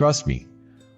Trust me.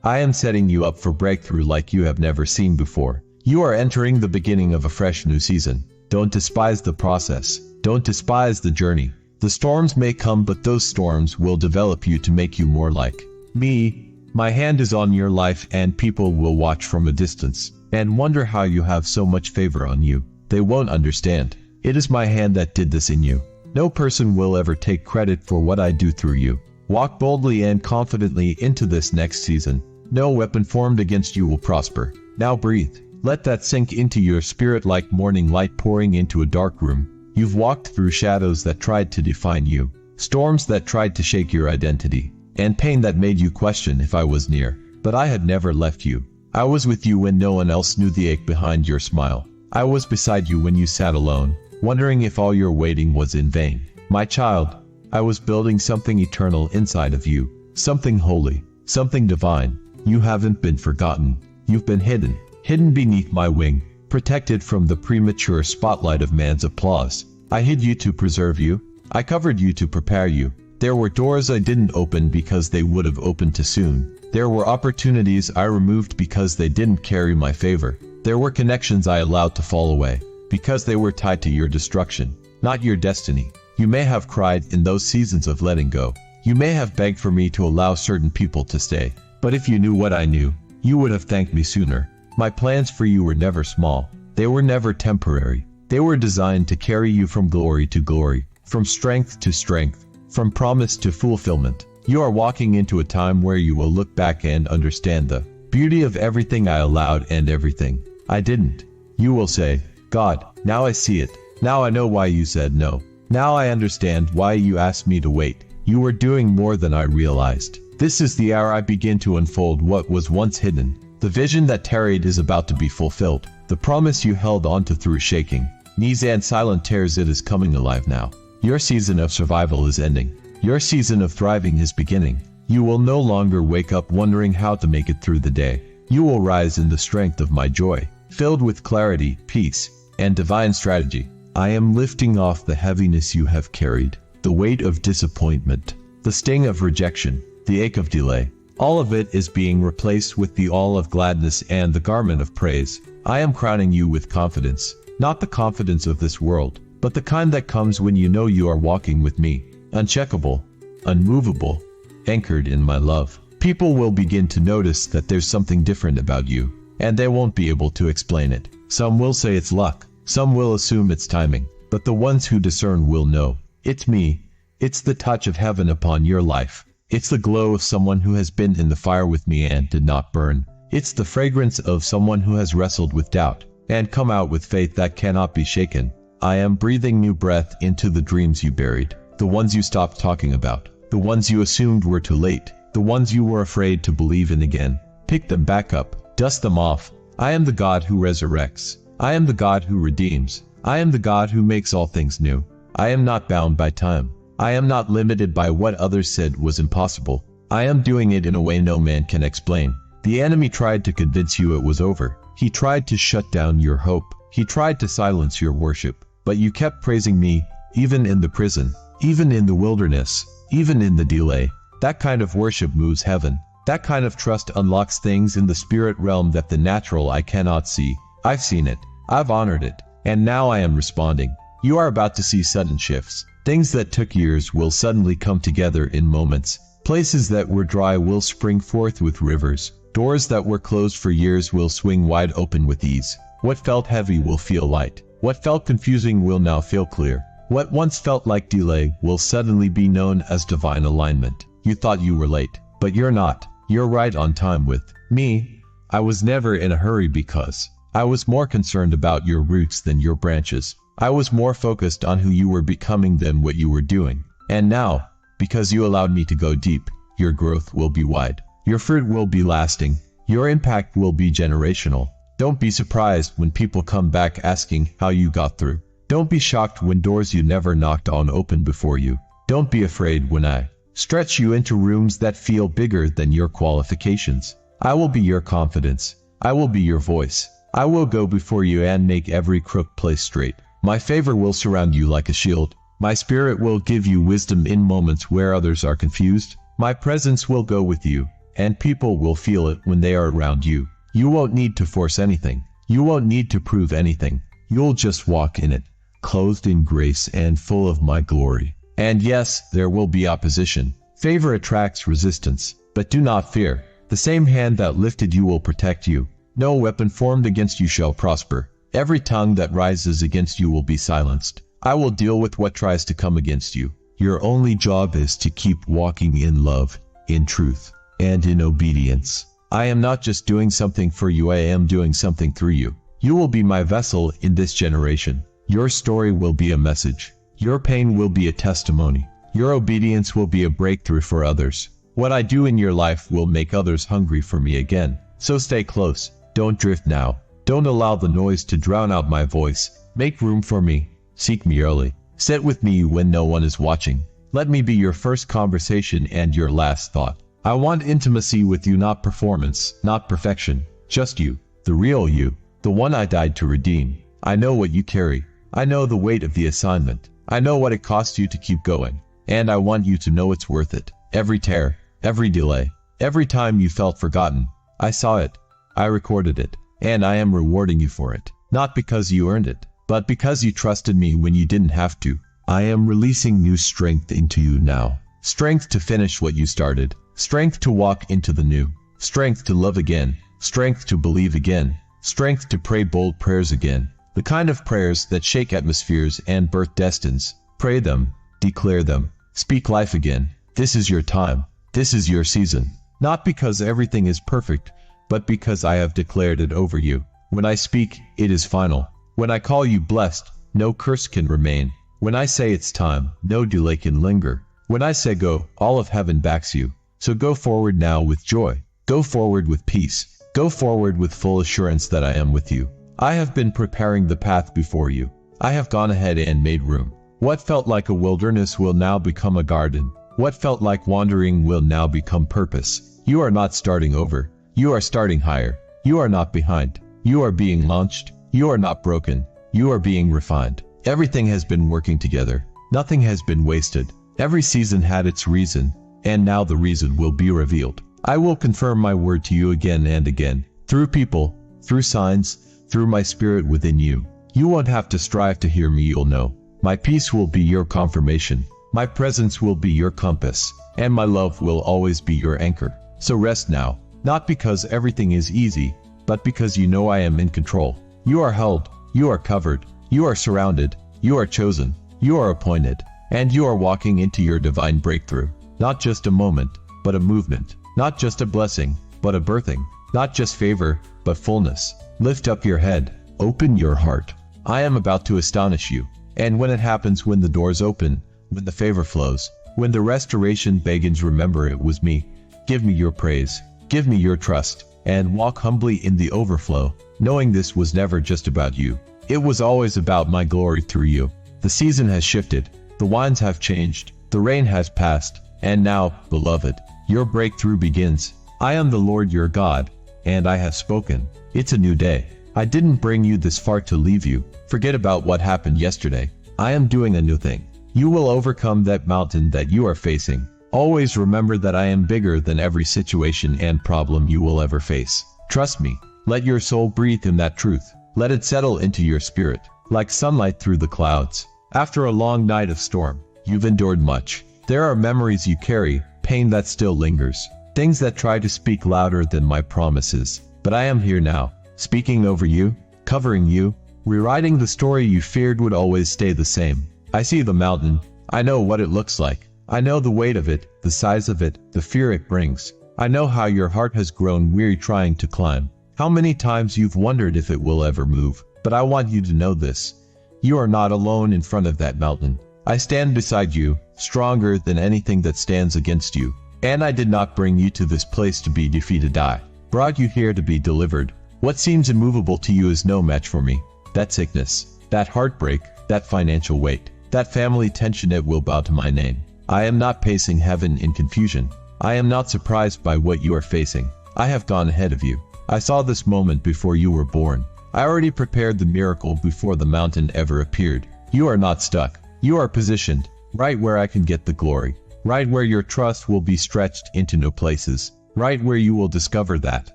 I am setting you up for breakthrough like you have never seen before. You are entering the beginning of a fresh new season. Don't despise the process. Don't despise the journey. The storms may come, but those storms will develop you to make you more like me. My hand is on your life, and people will watch from a distance and wonder how you have so much favor on you. They won't understand. It is my hand that did this in you. No person will ever take credit for what I do through you. Walk boldly and confidently into this next season. No weapon formed against you will prosper. Now breathe. Let that sink into your spirit like morning light pouring into a dark room. You've walked through shadows that tried to define you, storms that tried to shake your identity, and pain that made you question if I was near. But I had never left you. I was with you when no one else knew the ache behind your smile. I was beside you when you sat alone, wondering if all your waiting was in vain. My child, I was building something eternal inside of you, something holy, something divine. You haven't been forgotten. You've been hidden beneath my wing, protected from the premature spotlight of man's applause. I hid you to preserve you. I covered you to prepare you. There were doors I didn't open because they would have opened too soon. There were opportunities I removed because they didn't carry my favor. There were connections I allowed to fall away because they were tied to your destruction, not your destiny. You may have cried in those seasons of letting go. You may have begged for me to allow certain people to stay. But if you knew what I knew, you would have thanked me sooner. My plans for you were never small. They were never temporary. They were designed to carry you from glory to glory, from strength to strength, from promise to fulfillment. You are walking into a time where you will look back and understand the beauty of everything I allowed and everything I didn't. You will say, God, now I see it. Now I know why you said no. Now I understand why you asked me to wait. You were doing more than I realized. This is the hour I begin to unfold what was once hidden. The vision that tarried is about to be fulfilled. The promise you held onto through shaking knees and silent tears, it is coming alive now. Your season of survival is ending. Your season of thriving is beginning. You will no longer wake up wondering how to make it through the day. You will rise in the strength of my joy, filled with clarity, peace, and divine strategy. I am lifting off the heaviness you have carried, the weight of disappointment, the sting of rejection, the ache of delay. All of it is being replaced with the all of gladness and the garment of praise. I am crowning you with confidence, not the confidence of this world, but the kind that comes when you know you are walking with me, uncheckable, unmovable, anchored in my love. People will begin to notice that there's something different about you, and they won't be able to explain it. Some will say it's luck, some will assume it's timing, but the ones who discern will know. It's me. It's the touch of heaven upon your life. It's the glow of someone who has been in the fire with me and did not burn. It's the fragrance of someone who has wrestled with doubt and come out with faith that cannot be shaken. I am breathing new breath into the dreams you buried, the ones you stopped talking about, the ones you assumed were too late, the ones you were afraid to believe in again. Pick them back up, dust them off. I am the God who resurrects. I am the God who redeems. I am the God who makes all things new. I am not bound by time. I am not limited by what others said was impossible. I am doing it in a way no man can explain. The enemy tried to convince you it was over. He tried to shut down your hope. He tried to silence your worship. But you kept praising me, even in the prison, even in the wilderness, even in the delay. That kind of worship moves heaven. That kind of trust unlocks things in the spirit realm that the natural eye cannot see. I've seen it. I've honored it. And now I am responding. You are about to see sudden shifts. Things that took years will suddenly come together in moments. Places that were dry will spring forth with rivers. Doors that were closed for years will swing wide open with ease. What felt heavy will feel light. What felt confusing will now feel clear. What once felt like delay will suddenly be known as divine alignment. You thought you were late, but you're not. You're right on time with me. I was never in a hurry because I was more concerned about your roots than your branches. I was more focused on who you were becoming than what you were doing. And now, because you allowed me to go deep, your growth will be wide. Your fruit will be lasting. Your impact will be generational. Don't be surprised when people come back asking how you got through. Don't be shocked when doors you never knocked on open before you. Don't be afraid when I stretch you into rooms that feel bigger than your qualifications. I will be your confidence. I will be your voice. I will go before you and make every crooked place straight. My favor will surround you like a shield. My spirit will give you wisdom in moments where others are confused. My presence will go with you, and people will feel it when they are around you. You won't need to force anything. You won't need to prove anything. You'll just walk in it, clothed in grace and full of my glory. And yes, there will be opposition. Favor attracts resistance, but do not fear. The same hand that lifted you will protect you. No weapon formed against you shall prosper. Every tongue that rises against you will be silenced. I will deal with what tries to come against you. Your only job is to keep walking in love, in truth, and in obedience. I am not just doing something for you, I am doing something through you. You will be my vessel in this generation. Your story will be a message. Your pain will be a testimony. Your obedience will be a breakthrough for others. What I do in your life will make others hungry for me again. So stay close. Don't drift now. Don't allow the noise to drown out my voice. Make room for me. Seek me early. Sit with me when no one is watching. Let me be your first conversation and your last thought. I want intimacy with you, not performance, not perfection. Just you, the real you, the one I died to redeem. I know what you carry. I know the weight of the assignment. I know what it costs you to keep going. And I want you to know it's worth it. Every tear, every delay, every time you felt forgotten. I saw it. I recorded it. And I am rewarding you for it. Not because you earned it, but because you trusted me when you didn't have to. I am releasing new strength into you now. Strength to finish what you started. Strength to walk into the new. Strength to love again. Strength to believe again. Strength to pray bold prayers again. The kind of prayers that shake atmospheres and birth destinies. Pray them. Declare them. Speak life again. This is your time. This is your season. Not because everything is perfect, but because I have declared it over you. When I speak, it is final. When I call you blessed, no curse can remain. When I say it's time, no delay can linger. When I say go, all of heaven backs you. So go forward now with joy. Go forward with peace. Go forward with full assurance that I am with you. I have been preparing the path before you. I have gone ahead and made room. What felt like a wilderness will now become a garden. What felt like wandering will now become purpose. You are not starting over. You are starting higher. You are not behind. You are being launched. You are not broken. You are being refined. Everything has been working together. Nothing has been wasted. Every season had its reason, and now the reason will be revealed. I will confirm my word to you again and again, through people, through signs, through my spirit within you. You won't have to strive to hear me, you'll know. My peace will be your confirmation. My presence will be your compass, and my love will always be your anchor. So rest now, not because everything is easy, but because you know I am in control. You are held, you are covered, you are surrounded, you are chosen, you are appointed, and you are walking into your divine breakthrough. Not just a moment, but a movement. Not just a blessing, but a birthing. Not just favor, but fullness. Lift up your head, open your heart. I am about to astonish you. And when it happens, when the doors open, when the favor flows, when the restoration begins, remember it was me. Give me your praise, give me your trust, and walk humbly in the overflow, knowing this was never just about you. It was always about my glory through you. The season has shifted, the winds have changed, the rain has passed, and now, beloved, your breakthrough begins. I am the Lord your God, and I have spoken. It's a new day. I didn't bring you this far to leave you. Forget about what happened yesterday. I am doing a new thing. You will overcome that mountain that you are facing. Always remember that I am bigger than every situation and problem you will ever face. Trust me. Let your soul breathe in that truth. Let it settle into your spirit, like sunlight through the clouds. After a long night of storm, you've endured much. There are memories you carry, pain that still lingers, things that try to speak louder than my promises. But I am here now, speaking over you, covering you, rewriting the story you feared would always stay the same. I see the mountain. I know what it looks like. I know the weight of it, the size of it, the fear it brings. I know how your heart has grown weary trying to climb. How many times you've wondered if it will ever move. But I want you to know this. You are not alone in front of that mountain. I stand beside you, stronger than anything that stands against you. And I did not bring you to this place to be defeated. I brought you here to be delivered. What seems immovable to you is no match for me. That sickness, that heartbreak, that financial weight, that family tension, it will bow to my name. I am not pacing heaven in confusion. I am not surprised by what you are facing. I have gone ahead of you. I saw this moment before you were born. I already prepared the miracle before the mountain ever appeared. You are not stuck. You are positioned, right where I can get the glory. Right where your trust will be stretched into new places. right where you will discover that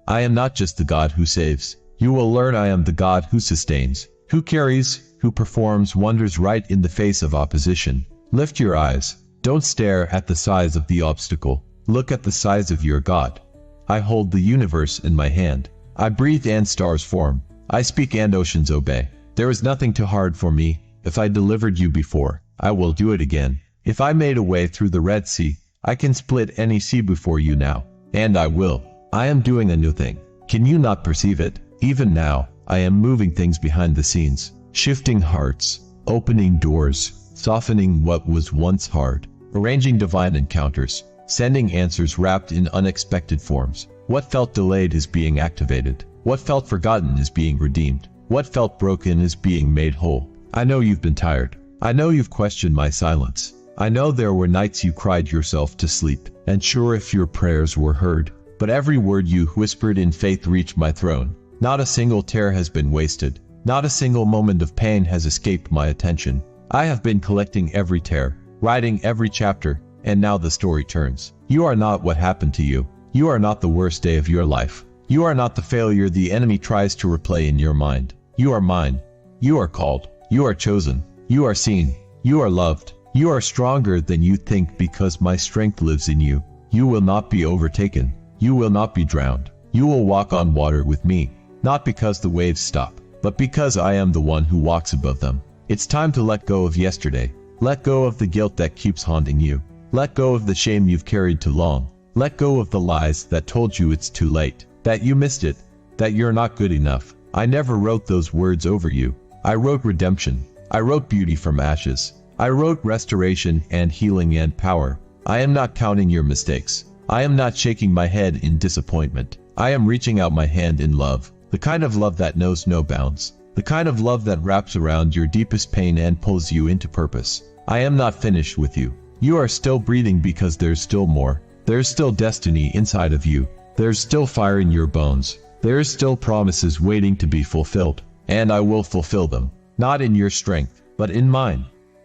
I am not just the God who saves. You will learn I am the God who sustains, who carries, who performs wonders right in the face of opposition. Lift your eyes. Don't stare at the size of the obstacle. Look at the size of your God. I hold the universe in my hand. I breathe and stars form. I speak and oceans obey. There is nothing too hard for me. If I delivered you before, I will do it again. If I made a way through the Red Sea, I can split any sea before you now. And I will. I am doing a new thing. Can you not perceive it? Even now, I am moving things behind the scenes, shifting hearts, opening doors, softening what was once hard, arranging divine encounters, sending answers wrapped in unexpected forms. What felt delayed is being activated. What felt forgotten is being redeemed. What felt broken is being made whole. I know you've been tired. I know you've questioned my silence. I know there were nights you cried yourself to sleep, and sure if your prayers were heard. But every word you whispered in faith reached my throne. Not a single tear has been wasted. Not a single moment of pain has escaped my attention. I have been collecting every tear, writing every chapter, and now the story turns. You are not what happened to you. You are not the worst day of your life. You are not the failure the enemy tries to replay in your mind. You are mine. You are called. You are chosen. You are seen. You are loved. You are stronger than you think because my strength lives in you. You will not be overtaken. You will not be drowned. You will walk on water with me. Not because the waves stop, but because I am the one who walks above them. It's time to let go of yesterday. Let go of the guilt that keeps haunting you. Let go of the shame you've carried too long. Let go of the lies that told you it's too late, that you missed it, that you're not good enough. I never wrote those words over you. I wrote redemption. I wrote beauty from ashes. I wrote restoration and healing and power. I am not counting your mistakes. I am not shaking my head in disappointment. I am reaching out my hand in love. The kind of love that knows no bounds. The kind of love that wraps around your deepest pain and pulls you into purpose. I am not finished with you. You are still breathing because there's still more. There's still destiny inside of you. There's still fire in your bones. There's still promises waiting to be fulfilled. And I will fulfill them. Not in your strength, but in mine.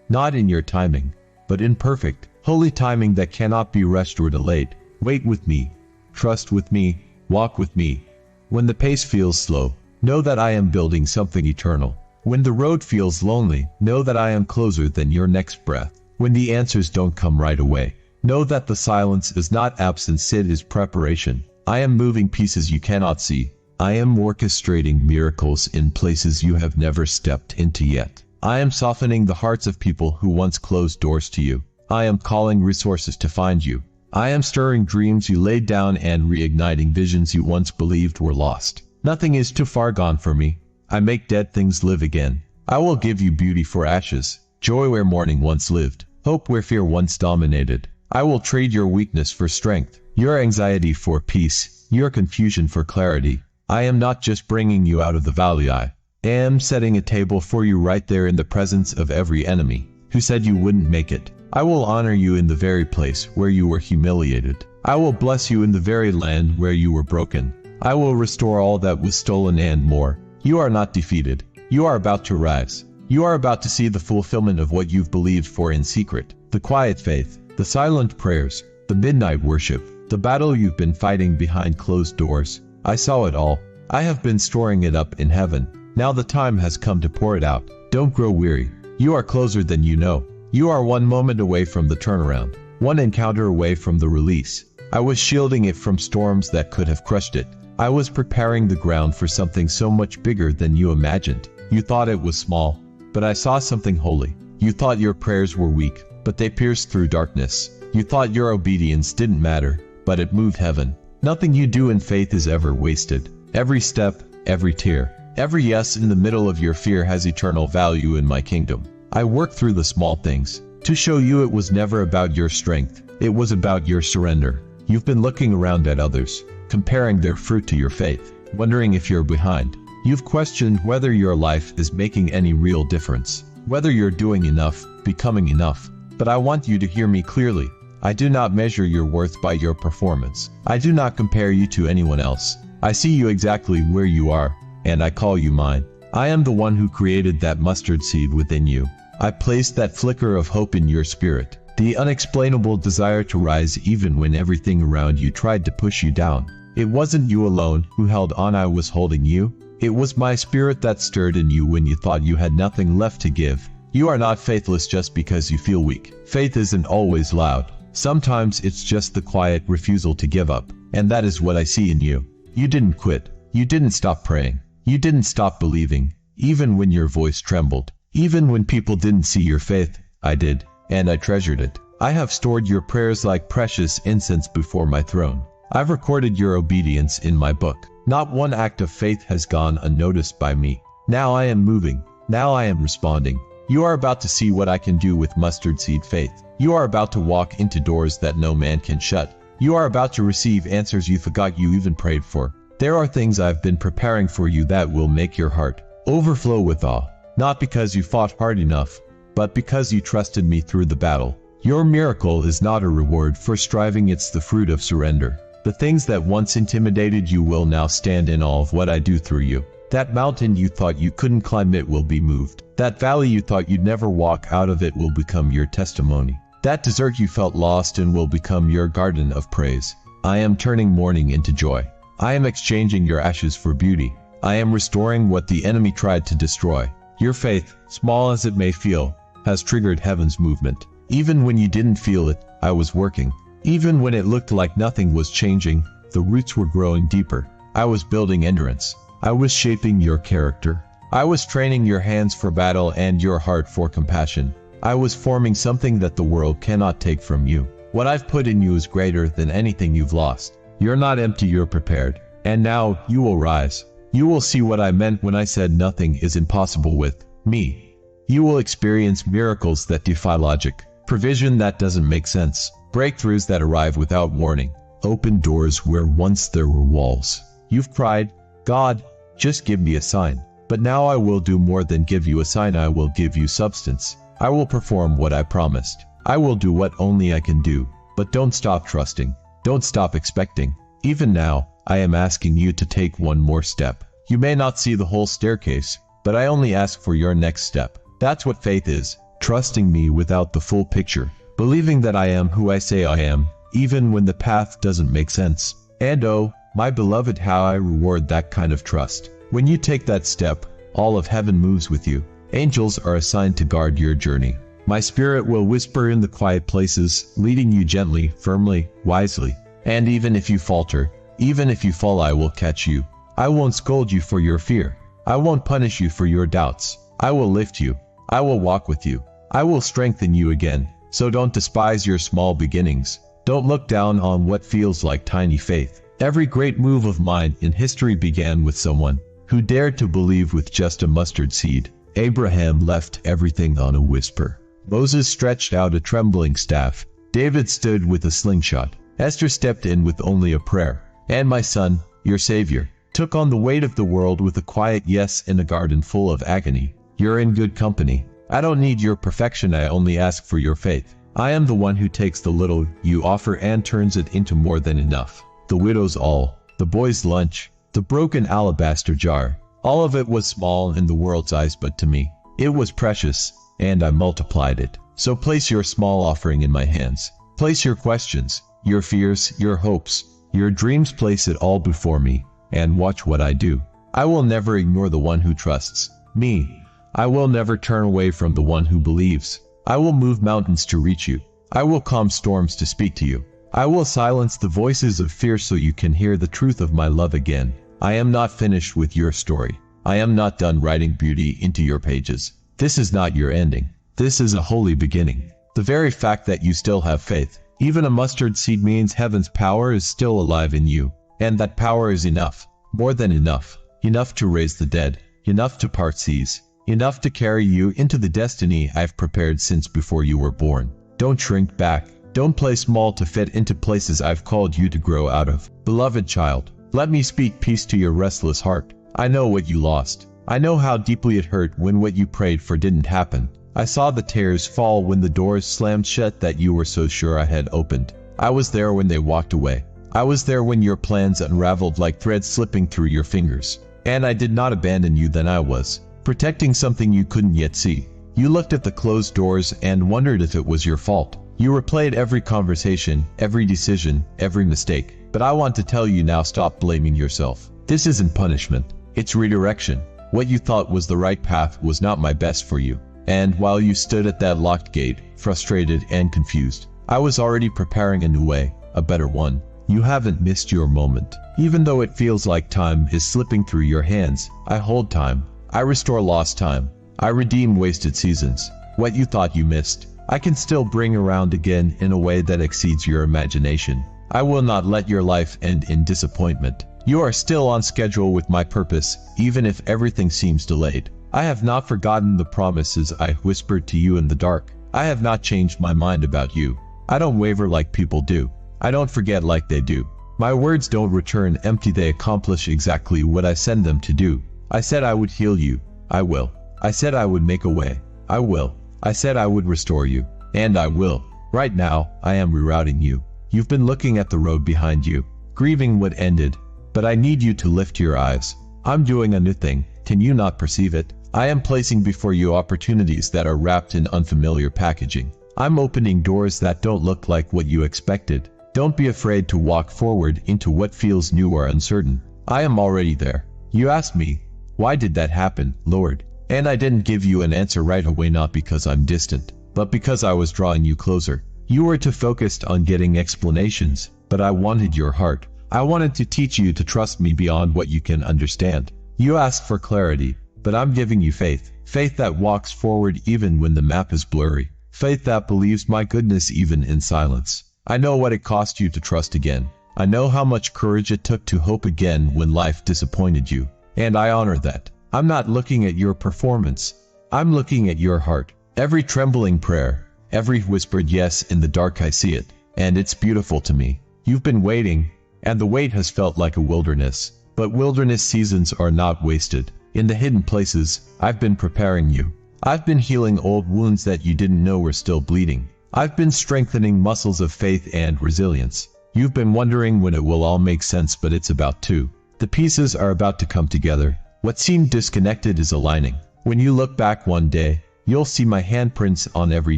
Not in your timing, but in perfect, holy timing that cannot be rushed or delayed. Wait with me. Trust with me. Walk with me. When the pace feels slow, know that I am building something eternal. When the road feels lonely, know that I am closer than your next breath. When the answers don't come right away, know that the silence is not absence, it is preparation. I am moving pieces you cannot see. I am orchestrating miracles in places you have never stepped into yet. I am softening the hearts of people who once closed doors to you. I am calling resources to find you. I am stirring dreams you laid down and reigniting visions you once believed were lost. Nothing is too far gone for me. I make dead things live again. I will give you beauty for ashes, joy where mourning once lived, hope where fear once dominated. I will trade your weakness for strength, your anxiety for peace, your confusion for clarity. I am not just bringing you out of the valley, I am setting a table for you right there in the presence of every enemy who said you wouldn't make it. I will honor you in the very place where you were humiliated. I will bless you in the very land where you were broken. I will restore all that was stolen and more. You are not defeated. You are about to rise. You are about to see the fulfillment of what you've believed for in secret. The quiet faith, the silent prayers, the midnight worship, the battle you've been fighting behind closed doors. I saw it all. I have been storing it up in heaven. Now the time has come to pour it out. Don't grow weary. You are closer than you know. You are one moment away from the turnaround, one encounter away from the release. I was shielding it from storms that could have crushed it. I was preparing the ground for something so much bigger than you imagined. You thought it was small, but I saw something holy. You thought your prayers were weak, but they pierced through darkness. You thought your obedience didn't matter, but it moved heaven. Nothing you do in faith is ever wasted. Every step, every tear, every yes in the middle of your fear has eternal value in my kingdom. I work through the small things to show you it was never about your strength. It was about your surrender. You've been looking around at others, comparing their fruit to your faith, wondering if you're behind. You've questioned whether your life is making any real difference, whether you're doing enough, becoming enough. But I want you to hear me clearly. I do not measure your worth by your performance. I do not compare you to anyone else. I see you exactly where you are, and I call you mine. I am the one who created that mustard seed within you. I placed that flicker of hope in your spirit. The unexplainable desire to rise even when everything around you tried to push you down. It wasn't you alone who held on, I was holding you. It was my spirit that stirred in you when you thought you had nothing left to give. You are not faithless just because you feel weak. Faith isn't always loud. Sometimes it's just the quiet refusal to give up. And that is what I see in you. You didn't quit. You didn't stop praying. You didn't stop believing. Even when your voice trembled. Even when people didn't see your faith, I did. And I treasured it. I have stored your prayers like precious incense before my throne. I've recorded your obedience in my book. Not one act of faith has gone unnoticed by me. Now I am moving. Now I am responding. You are about to see what I can do with mustard seed faith. You are about to walk into doors that no man can shut. You are about to receive answers you forgot you even prayed for. There are things I've been preparing for you that will make your heart overflow with awe. Not because you fought hard enough, but because you trusted me through the battle. Your miracle is not a reward for striving, it's the fruit of surrender. The things that once intimidated you will now stand in awe of what I do through you. That mountain you thought you couldn't climb, it will be moved. That valley you thought you'd never walk out of, it will become your testimony. That desert you felt lost in will become your garden of praise. I am turning mourning into joy. I am exchanging your ashes for beauty. I am restoring what the enemy tried to destroy. Your faith, small as it may feel, has triggered heaven's movement. Even when you didn't feel it, I was working. Even when it looked like nothing was changing, the roots were growing deeper. I was building endurance. I was shaping your character. I was training your hands for battle and your heart for compassion. I was forming something that the world cannot take from you. What I've put in you is greater than anything you've lost. You're not empty, you're prepared. And now, you will rise. You will see what I meant when I said nothing is impossible with me. You will experience miracles that defy logic, provision that doesn't make sense, breakthroughs that arrive without warning, open doors where once there were walls. You've cried, God, just give me a sign. But now I will do more than give you a sign, I will give you substance. I will perform what I promised. I will do what only I can do. But don't stop trusting. Don't stop expecting. Even now, I am asking you to take one more step. You may not see the whole staircase, but I only ask for your next step. That's what faith is. Trusting me without the full picture. Believing that I am who I say I am, even when the path doesn't make sense. And oh, my beloved, how I reward that kind of trust. When you take that step, all of heaven moves with you. Angels are assigned to guard your journey. My spirit will whisper in the quiet places, leading you gently, firmly, wisely. And even if you falter, even if you fall, I will catch you. I won't scold you for your fear. I won't punish you for your doubts. I will lift you. I will walk with you. I will strengthen you again. So don't despise your small beginnings. Don't look down on what feels like tiny faith. Every great move of mine in history began with someone who dared to believe with just a mustard seed. Abraham left everything on a whisper. Moses stretched out a trembling staff. David stood with a slingshot. Esther stepped in with only a prayer. And my son, your Savior, took on the weight of the world with a quiet yes in a garden full of agony. You're in good company. I don't need your perfection, I only ask for your faith. I am the one who takes the little you offer and turns it into more than enough. The widow's all, the boy's lunch, the broken alabaster jar. All of it was small in the world's eyes, but to me, it was precious, and I multiplied it. So place your small offering in my hands. Place your questions, your fears, your hopes, your dreams, place it all before me, and watch what I do. I will never ignore the one who trusts me. I will never turn away from the one who believes. I will move mountains to reach you. I will calm storms to speak to you. I will silence the voices of fear so you can hear the truth of my love again. I am not finished with your story. I am not done writing beauty into your pages. This is not your ending. This is a holy beginning. The very fact that you still have faith, even a mustard seed, means heaven's power is still alive in you. And that power is enough. More than enough. Enough to raise the dead. Enough to part seas. Enough to carry you into the destiny I've prepared since before you were born. Don't shrink back. Don't play small to fit into places I've called you to grow out of. Beloved child, let me speak peace to your restless heart. I know what you lost. I know how deeply it hurt when what you prayed for didn't happen. I saw the tears fall when the doors slammed shut that you were so sure I had opened. I was there when they walked away. I was there when your plans unraveled like threads slipping through your fingers. And I did not abandon you then. I was protecting something you couldn't yet see. You looked at the closed doors and wondered if it was your fault. You replayed every conversation, every decision, every mistake. But I want to tell you now, stop blaming yourself. This isn't punishment. It's redirection. What you thought was the right path was not my best for you. And while you stood at that locked gate, frustrated and confused, I was already preparing a new way, a better one. You haven't missed your moment. Even though it feels like time is slipping through your hands, I hold time. I restore lost time. I redeem wasted seasons. What you thought you missed, I can still bring around again in a way that exceeds your imagination. I will not let your life end in disappointment. You are still on schedule with my purpose, even if everything seems delayed. I have not forgotten the promises I whispered to you in the dark. I have not changed my mind about you. I don't waver like people do. I don't forget like they do. My words don't return empty, they accomplish exactly what I send them to do. I said I would heal you. I will. I said I would make a way. I will. I said I would restore you. And I will. Right now, I am rerouting you. You've been looking at the road behind you, grieving what ended. But I need you to lift your eyes. I'm doing a new thing. Can you not perceive it? I am placing before you opportunities that are wrapped in unfamiliar packaging. I'm opening doors that don't look like what you expected. Don't be afraid to walk forward into what feels new or uncertain. I am already there. You asked me, why did that happen, Lord? And I didn't give you an answer right away, not because I'm distant, but because I was drawing you closer. You were too focused on getting explanations, but I wanted your heart. I wanted to teach you to trust me beyond what you can understand. You asked for clarity, but I'm giving you faith. Faith that walks forward even when the map is blurry. Faith that believes my goodness even in silence. I know what it cost you to trust again. I know how much courage it took to hope again when life disappointed you. And I honor that. I'm not looking at your performance. I'm looking at your heart. Every trembling prayer, every whispered yes in the dark, I see it. And it's beautiful to me. You've been waiting. And the wait has felt like a wilderness. But wilderness seasons are not wasted. In the hidden places, I've been preparing you. I've been healing old wounds that you didn't know were still bleeding. I've been strengthening muscles of faith and resilience. You've been wondering when it will all make sense, but it's about to. The pieces are about to come together. What seemed disconnected is aligning. When you look back one day, you'll see my handprints on every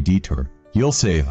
detour. You'll say,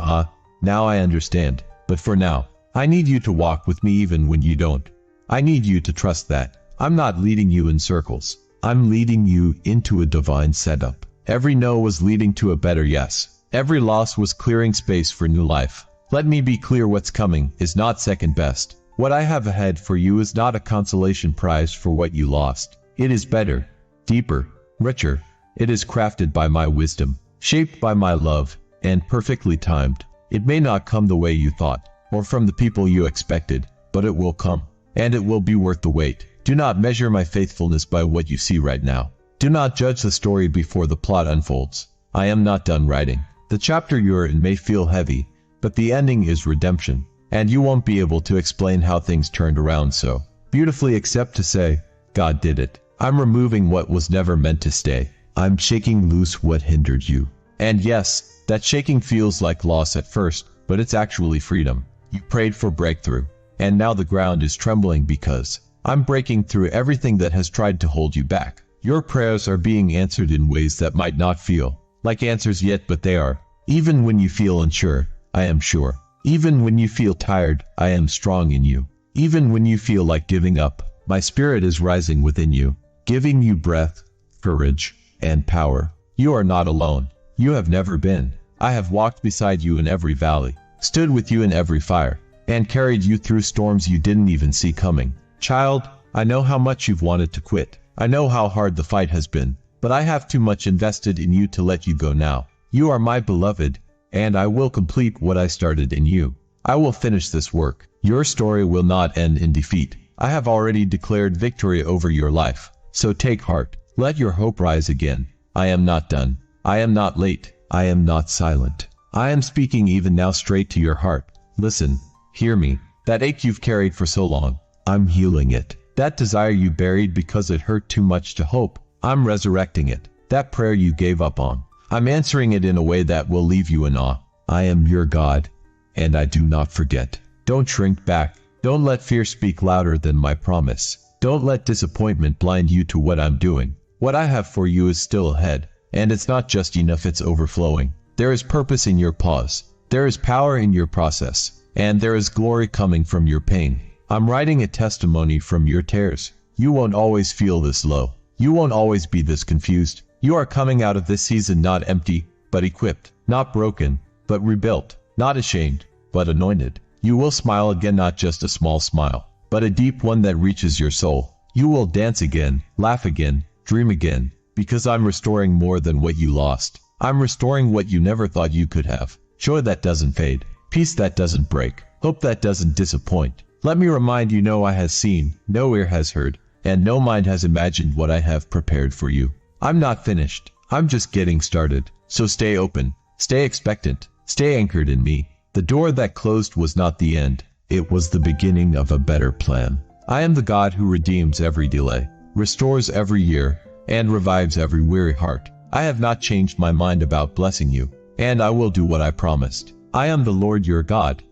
now I understand. But for now, I need you to walk with me even when you don't. I need you to trust that I'm not leading you in circles. I'm leading you into a divine setup. Every no was leading to a better yes. Every loss was clearing space for new life. Let me be clear, what's coming is not second best. What I have ahead for you is not a consolation prize for what you lost. It is better, deeper, richer. It is crafted by my wisdom, shaped by my love, and perfectly timed. It may not come the way you thought, or from the people you expected, but it will come, and it will be worth the wait. Do not measure my faithfulness by what you see right now. Do not judge the story before the plot unfolds. I am not done writing. The chapter you're in may feel heavy, but the ending is redemption, and you won't be able to explain how things turned around so beautifully except to say, God did it. I'm removing what was never meant to stay. I'm shaking loose what hindered you. And yes, that shaking feels like loss at first, but it's actually freedom. You prayed for breakthrough, and now the ground is trembling because I'm breaking through everything that has tried to hold you back. Your prayers are being answered in ways that might not feel like answers yet, but they are. Even when you feel unsure, I am sure. Even when you feel tired, I am strong in you. Even when you feel like giving up, my spirit is rising within you, giving you breath, courage, and power. You are not alone. You have never been. I have walked beside you in every valley, stood with you in every fire, and carried you through storms you didn't even see coming. Child, I know how much you've wanted to quit. I know how hard the fight has been, but I have too much invested in you to let you go now. You are my beloved, and I will complete what I started in you. I will finish this work. Your story will not end in defeat. I have already declared victory over your life. So take heart. Let your hope rise again. I am not done. I am not late. I am not silent. I am speaking even now straight to your heart. Listen. Hear me. That ache you've carried for so long, I'm healing it. That desire you buried because it hurt too much to hope, I'm resurrecting it. That prayer you gave up on, I'm answering it in a way that will leave you in awe. I am your God, and I do not forget. Don't shrink back. Don't let fear speak louder than my promise. Don't let disappointment blind you to what I'm doing. What I have for you is still ahead, and it's not just enough, it's overflowing. There is purpose in your pause. There is power in your process, and there is glory coming from your pain. I'm writing a testimony from your tears. You won't always feel this low. You won't always be this confused. You are coming out of this season not empty, but equipped. Not broken, but rebuilt. Not ashamed, but anointed. You will smile again, not just a small smile, but a deep one that reaches your soul. You will dance again, laugh again, dream again, because I'm restoring more than what you lost. I'm restoring what you never thought you could have. Joy that doesn't fade, peace that doesn't break, hope that doesn't disappoint. Let me remind you, no eye has seen, no ear has heard, and no mind has imagined what I have prepared for you. I'm not finished. I'm just getting started. So stay open, stay expectant, stay anchored in me. The door that closed was not the end. It was the beginning of a better plan. I am the God who redeems every delay, restores every year, and revives every weary heart. I have not changed my mind about blessing you, and I will do what I promised. I am the Lord your God,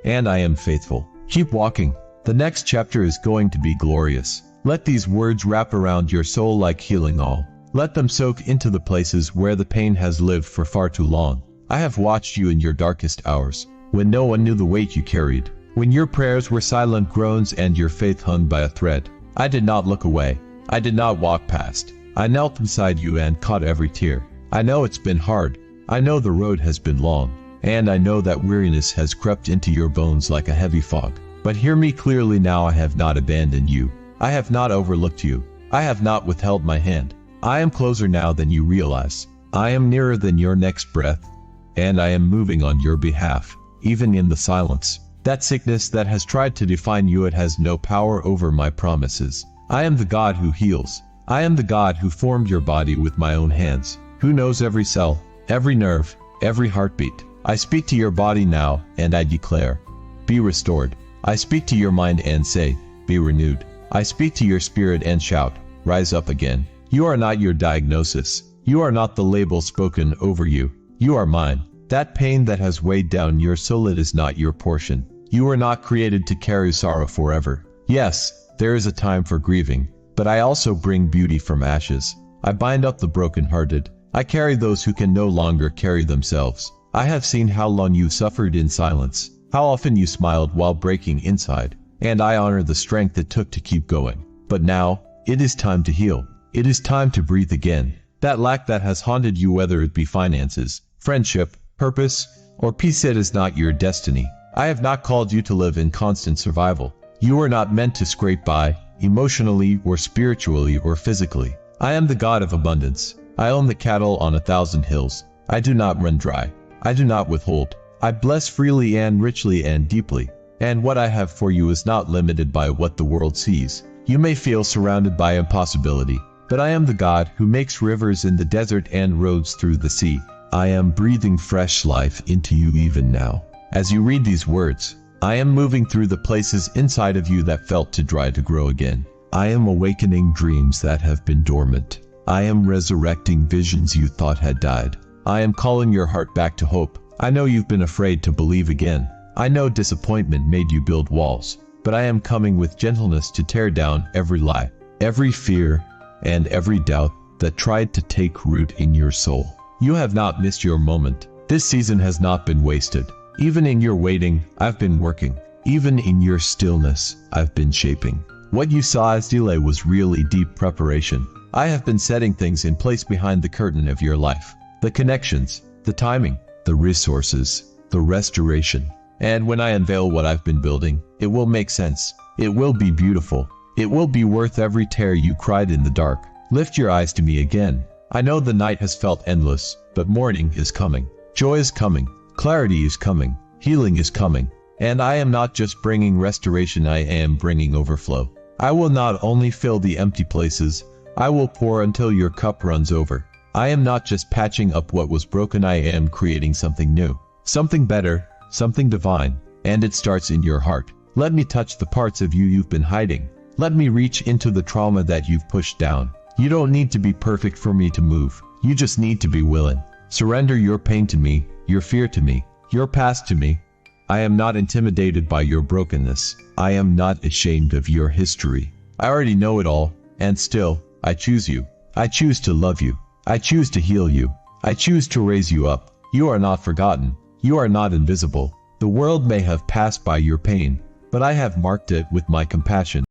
and I am faithful. Keep walking. The next chapter is going to be glorious. Let these words wrap around your soul like healing oil. Let them soak into the places where the pain has lived for far too long. I have watched you in your darkest hours, when no one knew the weight you carried, when your prayers were silent groans and your faith hung by a thread. I did not look away. I did not walk past. I knelt beside you and caught every tear. I know it's been hard. I know the road has been long. And I know that weariness has crept into your bones like a heavy fog. But hear me clearly now, I have not abandoned you. I have not overlooked you. I have not withheld my hand. I am closer now than you realize. I am nearer than your next breath. And I am moving on your behalf, even in the silence. That sickness that has tried to define you, it has no power over my promises. I am the God who heals. I am the God who formed your body with my own hands, who knows every cell, every nerve, every heartbeat. I speak to your body now, and I declare, be restored. I speak to your mind and say, be renewed. I speak to your spirit and shout, rise up again. You are not your diagnosis. You are not the label spoken over you. You are mine. That pain that has weighed down your soul, it is not your portion. You were not created to carry sorrow forever. Yes, there is a time for grieving, but I also bring beauty from ashes. I bind up the brokenhearted. I carry those who can no longer carry themselves. I have seen how long you suffered in silence, how often you smiled while breaking inside, and I honor the strength it took to keep going. But now, it is time to heal. It is time to breathe again. That lack that has haunted you, whether it be finances, friendship, purpose, or peace, it is not your destiny. I have not called you to live in constant survival. You are not meant to scrape by, emotionally or spiritually or physically. I am the God of abundance. I own the cattle on 1,000 hills. I do not run dry. I do not withhold. I bless freely and richly and deeply. And what I have for you is not limited by what the world sees. You may feel surrounded by impossibility, but I am the God who makes rivers in the desert and roads through the sea. I am breathing fresh life into you even now. As you read these words, I am moving through the places inside of you that felt too dry to grow again. I am awakening dreams that have been dormant. I am resurrecting visions you thought had died. I am calling your heart back to hope. I know you've been afraid to believe again. I know disappointment made you build walls, but I am coming with gentleness to tear down every lie, every fear, and every doubt that tried to take root in your soul. You have not missed your moment. This season has not been wasted. Even in your waiting, I've been working. Even in your stillness, I've been shaping. What you saw as delay was really deep preparation. I have been setting things in place behind the curtain of your life. The connections, the timing, the resources, the restoration. And when I unveil what I've been building, it will make sense. It will be beautiful. It will be worth every tear you cried in the dark. Lift your eyes to me again. I know the night has felt endless, but morning is coming. Joy is coming. Clarity is coming. Healing is coming. And I am not just bringing restoration, I am bringing overflow. I will not only fill the empty places, I will pour until your cup runs over. I am not just patching up what was broken, I am creating something new. Something better, something divine. And it starts in your heart. Let me touch the parts of you you've been hiding. Let me reach into the trauma that you've pushed down. You don't need to be perfect for me to move. You just need to be willing. Surrender your pain to me, your fear to me, your past to me. I am not intimidated by your brokenness. I am not ashamed of your history. I already know it all, and still, I choose you. I choose to love you. I choose to heal you. I choose to raise you up. You are not forgotten. You are not invisible. The world may have passed by your pain, but I have marked it with my compassion.